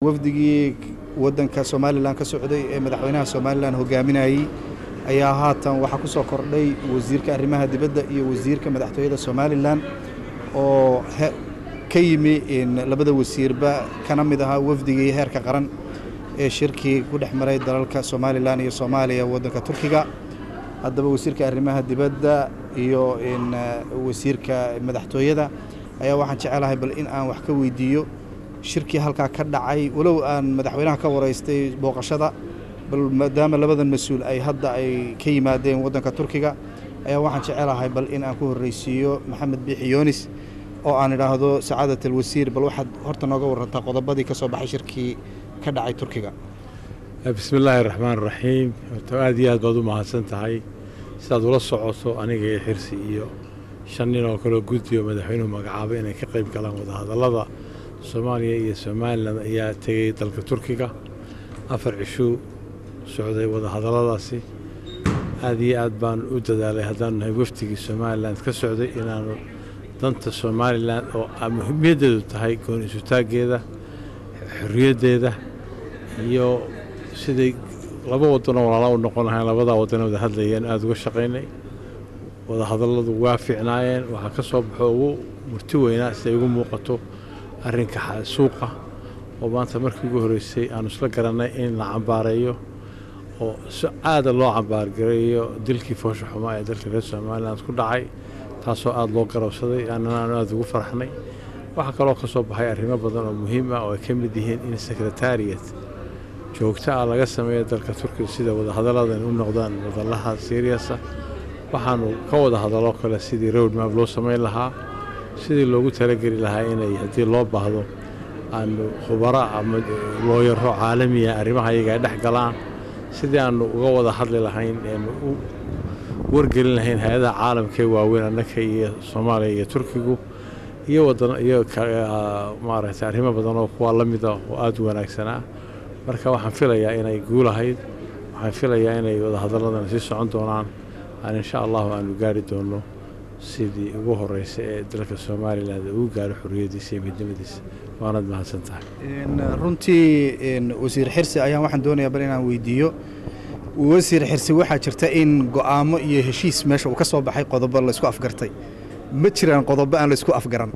wafdigii wadanka Soomaaliland ka socday ee madaxweynaha Soomaaliland hogaaminayay ayaa haatan waxa ku soo kordhay wasiirka arrimaha dibadda iyo wasiirka madaxtooyada Soomaaliland oo ka yimi in labada wasiirba kana mid aha wafdigii heerka qaran ee shirkii ku dhexmaray dalalka Soomaaliland iyo Soomaaliya wadanka Turkiga haddaba wasiirka arrimaha dibadda iyo in wasiirka madaxtooyada ayaa waxaan jecelahay bal in aan wax ka weydiiyo shirkii halka ka dhacay walow aan madaxweynaha ka wareystay booqashada bal maadaama labadan mas'uul ay hadda ay ka yimaadeen wadanka Turkiga ayaa waxaan jecelahay bal in aan ku horeysiiyo Maxamed Biixi Yoonis oo aan idhaahdo sacaadatul wasiir bal waxaad horta nooga warantaa qodobadii ka soo baxay shirkii ka dhacay Turkiga. Bismillahir Rahmanir Rahiim. Aad iyo aad baad u mahadsantahay sidaad ula socoto aniga iyo xirsi iyo shan nin oo kale guddiyo madaxweynuhu magacaabay inay ka qayb galaan wadahadallada Soomaaliya iyo Soomaaliland ayaa tagay dalka Turkiga 4 cisho socday wadahadalladaasi aad iyo aad baan u dadaalay haddaan nahay waftigii Soomaaliland ka socday inaanu danta Soomaaliland oo muhiimadeedu tahay gooni isu taageeda xorriyaddeeda iyo sidii laba wadan oo walaalo noqon lahayn labada wadan wada hadlayeen aad uga shaqeynay wadahadalladu waa fiicnaayeen waxa ka soo baxo ugu murti weynaa si ay ugu muuqato arrinka suuqa oo maanta markii ugu horeysay aan isla garanay in la cambaareeyo oo si aad loo cambaargareeyo dilkii foosho xumaa ee dalka reer Soomaaliland ku dhacay taasoo aad loo garowsaday aanan aad ugu farxnay waxa kale oo ka soo baxay arrimo badan oo muhiim ah oo ay ka mid yihiin in secretariat joogto ah laga sameeyo dalka Turkiga sida wadahadalladan u noqdaan wadalaha serious ah waxaanu ka wada hadallo kale sidii road map loo sameyn lahaa sidii loogu talagali lahaa inay hadii loo baahdo aanu khubaro ama looyaro caalamiya arrimaha iyaga dhex galaan sidii aanu uga wada hadli lahayn u wargelin lahayn hay'adaha caalamka ee waaweyn annaka iyo Soomaaliya iyo Turkigu iyo wadan iyo maaragtay arrimo badan oo kuwa la mid ah oo aad u wanaagsanaa marka waxaan filayaa inay guulahayd waxaan filayaa inay wadahadalladan sii socon doonaan aan insha Allah aanu gaari doono sidii ugu horeysay ee dalka Soomaaliland uu gaaro xorriyadiisa iyo midnimadiisa waanad mahadsantahay runtii wasiir xirsi ayaan waxaan doonayaa bal inaan weydiiyo wasiir xirsi waxa jirta in go'aamo iyo heshiis meesha uu ka soo baxay qodobo la isku afgartay ma jiraan qodobo aan la isku afgaran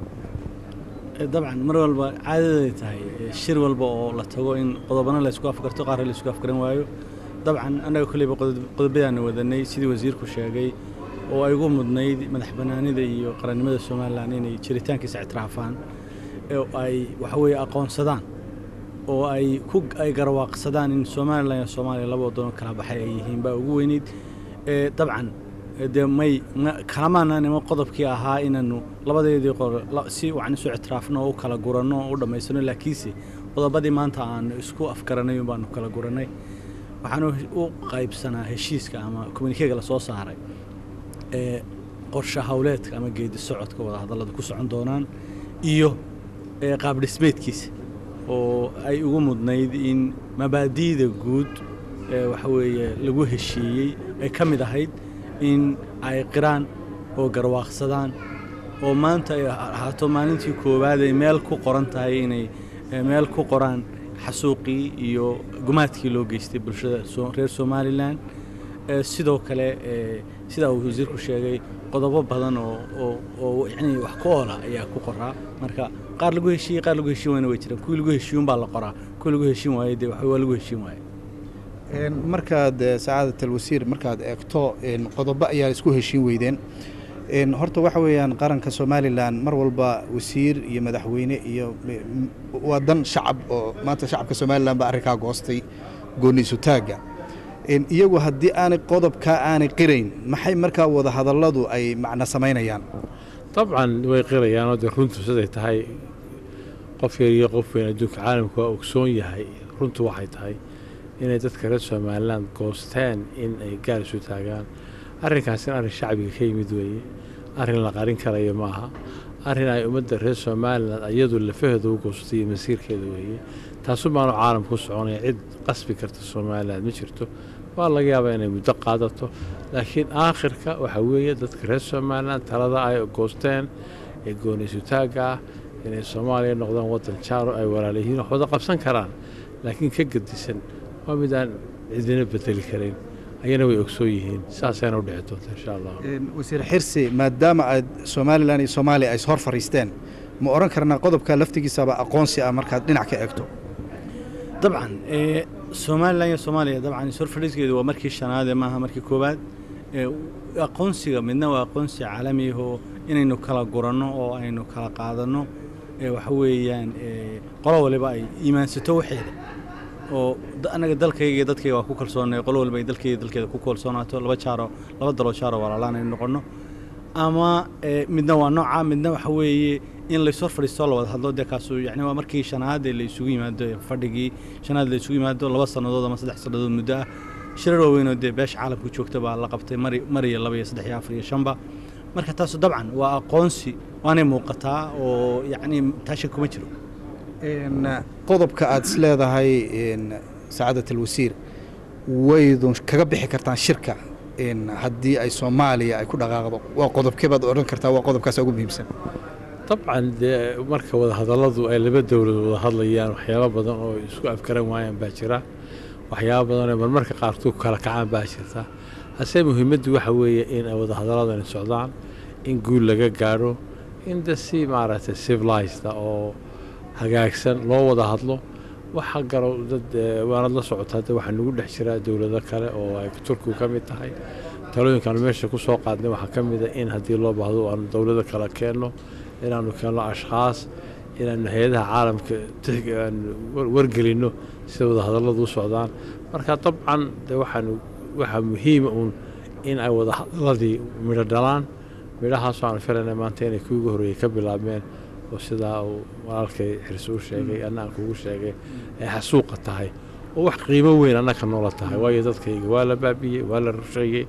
طبعا mar walba caadada tahay shir walba oo la tago in qodobana la isku afgarto qaar la isku afgaran waayo طبعا anaga kulliba qodobadaan wadanay sidii wasiirku sheegay oo ay ugu mudnayd madaxbanaanida iyo qarannimada Soomaaliland inay jiritaankiisa ictiraafaan oo ay waxa weeye aqoonsadaan oo ay garwaaqsadaan in Soomaaliland iyo Soomaaliya laba wadan kala baxay ay yihiin baa ugu weynayd طبعا may kalamaana nimo qodobkii ahaa inaanu labadeedii si waxaan soo ictiraafno oo kala guranno oo dhameysano laakiinse qodobadii maanta aan isku afgaranay baan kala guranay waxaan u qaybsanaa heshiiska ama communique la soo saaray qorshe hawleedka ama geedi socodka wada hadallada ku socon doonaan iyo qaab dhismeedkiisa oo ay ugu mudnayd in mabaadi'da guud waxa weeye lagu heshiiyay ay ka mid ahayd in ay qiraan oo garwaaqsadaan oo maanta ay ahaato maalintii koowaad ay meel ku qoran tahay inay meel ku qoraan xasuuqii iyo gumaadkii loo geystay bulshada reer Soomaaliland sidoo kale sida uu wasiirku sheegay qodobo badan oo yani wax ku oola ayaa ku qoraa marka qaar lagu heshiiyay qaar lagu heshiin way jiraan kuwii lagu heshiiyay baa la qoraa kuwii lagu heshiin waayay wax waa lagu heshiin waayay markaad sacaadatul wasiir markaad eegto qodobo ayaa isku heshiin weydeen horta waxa weeyaan qaranka Soomaaliland mar walba wasiir iyo madaxweyne iyo wadan shacab oo maanta shacabka Soomaaliland ba arrinka goostay gooni isu taaga iyagu haddii aanay qodobka aanay qirayn maxay markaa wada hadalladu ay macna sameynayaan طبعا way qirayaan oo runtu siday tahay qof yar iyo qof weyn adduunka caalamka oo ogsoon yahay runtu waxay tahay inay dadka reer Soomaaliland goosteen in ay gaar isu taagaan arrinkaas arrin shacbiga ka yimid weeye arrin la qarin karayo maaha arrin ay ummadda reer Soomaaliland iyadu la fahdo goostay masiirkeeda weeye taasoo maanu caalamku soconay cid qasbi karta Soomaaliland ma jirto waa laga yaabaa inay muddo qaadato laakiin aakhirka waxa weeye dadka reer Soomaaliland talada ay goosteen ee gooni isu taaga inay Soomaaliya noqdaan waddan jaaro ay walaalihiin wax wada qabsan karaan laakiin ka gedisan waa mid aan cidina bedeli karin ayana way ogsoon yihiin saasayna u dhici doonta insha Allah wasiir xirsi maadaama aad Somaliland iyo Soomaaliya ay hor fariisteen ma oran karnaa qodobka laftigiisaba aqoonsi ah markaad dhinac ka eegto dabcan Somaliland iyo Soomaaliya dabcan soo fariiskeedu waa markii shanaad maaha markii koobaad aqoonsiga midna waa aqoonsi caalami ah oo inaynu kala guranno oo aynu kala qaadano waxa weeyaan qolo waliba ay iimaansato waxeeda oo anaga dalkayga iyo dadkayga waa ku kalsoonay qolo waliba ay dalkeeda ku kalsoonaato laba dalo jaaro walaalaan ay noqono ama midna waa nooca midna waxa weeye in la soo fariisto la wada hadlo kaasoo yani waa markii shanaad la isugu yimaado fadhigii shanaad la isugu yimaado 2 sanadood ama 3 sanadood muddo ah shirar waaweyn oo beesh caalamku joogta baa la qabtay mari 2 iyo 3 iyo 4 iyo 5 marka taas dabcan waa aqoonsi waana muuqataa oo yani taasha kuma jiro qodobka aad isleedahay saacadat alwasiir waydun kaga bixi kartaan shirka haddii ay Soomaaliya ay ku dhaqaaqdo waa qodobkee baad oran kartaa waa qodobkaas ugu muhiimsan طبعا marka wada hadaladu ay laba dawladood wada hadlayaan waxyaabo badan oo isku afkaran waayaan baa jira waxyaabo badan oo marmarka qaarkood kala kacaan baa jirta hase muhiimadu waxa weeye in ay wada hadaladu socdaan in guul laga gaaro in si maaragtay civilized oo hagaagsan loo wada hadlo waxa garo dad waana la socotaa waxa nagu dhex jira dawlado kale oo ay Turkiga ka mid tahay talooyinkan meesha ku soo qaadnay waxa ka mid ah in hadii loo baahdo aan dawlado kale keeno inaanu keeno ashxaas inaan hay'adaha caalamka wargelino si wada hadaladu u socdaan marka dabcan waxa muhiim ah in ay wada hadaladii midho dhalaan midhahaas aan filanay maanta inay kuugu horeeyay ka bilaabmeen oo sida walaalkay xirsi u sheegay anaan kugu sheegay ay xasuuqa tahay oo wax qiimo weyn anaka noola tahay waayo dadkayga waa la baabiyay waa la rusheeyay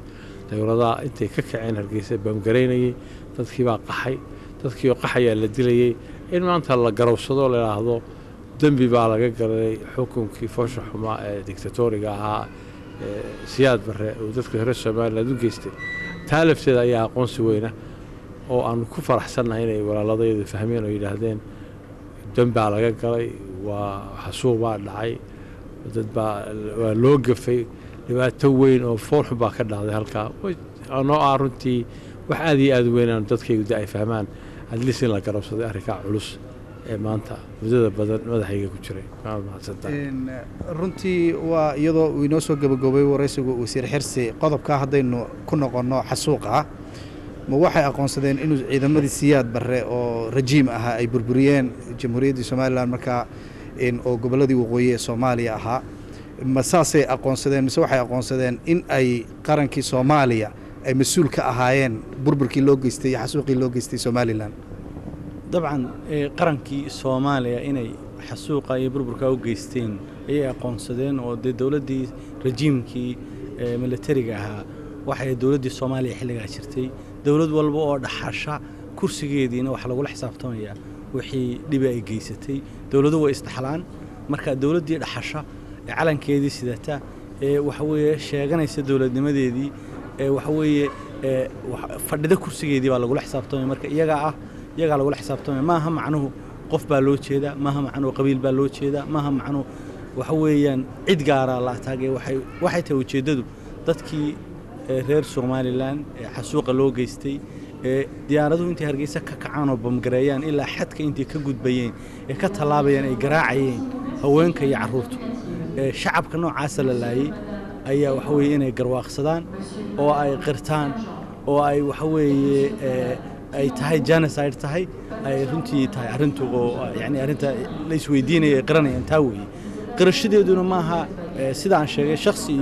dawladaha intay ka kaceen Hargeysa baamgareynayay dadkii baa qaxay dadkii qaxaya la dilayay in maanta la garowsado la yiraahdo dambi baa laga galay xukunkii foosha xumaa ee dictatoriga ahaa siyaad barre oo dadka reer Soomaaliland u geystay taalafteeda ayaa aqoonsi weyna oo aan ku faraxsanahay inay walaaladayda fahmeen oo yiraahdeen dambi baa laga galay waa xasuuq baa dhacay dad baa loo gafay dhibaato weyn oo foolxu baa ka dhacday halka oo runtii wax aad weynaan dadkaygu ay fahmaan hadliis in la garabsaday arrinka culus ee maanta mudada badan madaxayga ku jiray runtii waa iyadoo uu inoo soo gabagabay waraysigu wasiir xirsi qodobka hadaynu ku noqono xasuuqa ma waxay aqoonsadeen inuu ciidamadii siyaad barre oo rajiim ahaa ay burburiyeen jamhuuriyadda Soomaaliland marka oo goboladii waqooyi ee Soomaaliya ahaa ma saasay aqoonsadeen mise waxay aqoonsadeen in ay qarankii Soomaaliya ay mas'uul ka ahaayeen burburkii loo geystay xasuuqii loo geystay Soomaaliland dabcan qarankii Soomaaliya inay xasuuqa iyo burburka u geysteen ay aqoonsadeen oo dawladii rajiimkii militariga ahaa waxay dawladii Soomaaliya xilliga jirtay dawlad walba oo dhaxasha kursigeediina wax lagu xisaabtamayaa wixii dhib ay geysatay dawladu way istaxlaan marka dawladii dhaxasha calankeedii sidata waxa weeye sheeganaysa dawladnimadeedii waxa weeye fadhida kursigeedii baa lagu xisaabtamay marka iyaga lagu xisaabtamay maaha macnuhu qof baa loo jeeda maaha macnuhu qabiil baa loo jeeda maaha macnuhu waxa weeyaan cid gaar ah la taagay waxay tahay ujeedadu dadkii reer Soomaaliland xasuuqa loo geystay diyaaradu intii Hargeysa ka kacaan oo bamgareeyaan ilaa xadka intii ka gudbayeen ka talaabayeen ay garaacayeen haweenka iyo carruurta shacabka noocaas la laayay ayaa waxa weeye inay garwaaqsadaan oo ay qirtaan oo ay waxa weeye ay tahay genocide tahay ay runtii tahay arintu oo yani arinta la isweydiinay qaranayaan taa weeye qirashadeeduna maaha sida aan sheegay shakhsi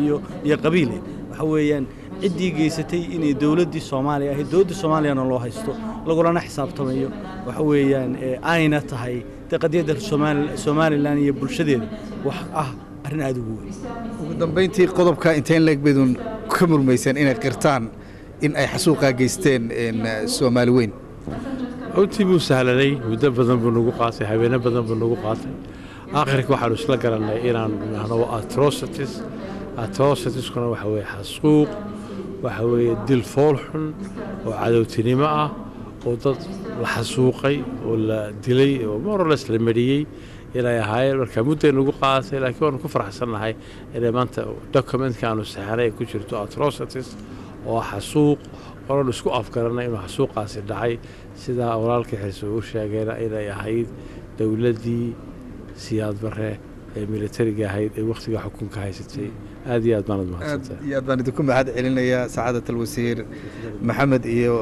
iyo qabiil waxa weeyaan ciddii geysatay inay dawladii Soomaaliya ahayd dawladda Soomaaliyana loo haysto laguna xisaabtamayo waxa weeyaan ayna tahay qadiyada Soomaaliland iyo bulshadeeda wax arrin aad ugu dambeyntii qodobka inteen leeg bidun ka murmaysan inay qirtaan in ay xasuuqa geysteen Soomaali weyn runtii buu sahlanay muddo badan buu nagu qaatay habeena badan buu nagu qaatay aakhirka waxaanu isla garanay inaan nahno atrocities kuna waxa weeye xasuuq waxa weeye dil fool xun oo cadowtinimo ah oo dad la xasuuqay oo la dilay oo morales la mariyay inay ahaayeen marka muddo nagu qaadatay laakiin waan ku faraxsanahay inay maanta documentka aanu saxanay ku jirto atrocities oo xasuuq oo la isku afgaranay inuu xasuuqaasi dhacay sida walaalkii xirsi uu sheegayna inay ahayd dawladdii siyaad barre ee militariga ahayd ee waqtiga xukunka haysatay aad iyo aad baan mahadsantahay aad baan idinku mahad celinayaa sacaadatul wasiir maxamed iyo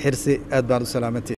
xirsi aad baan u salaamantay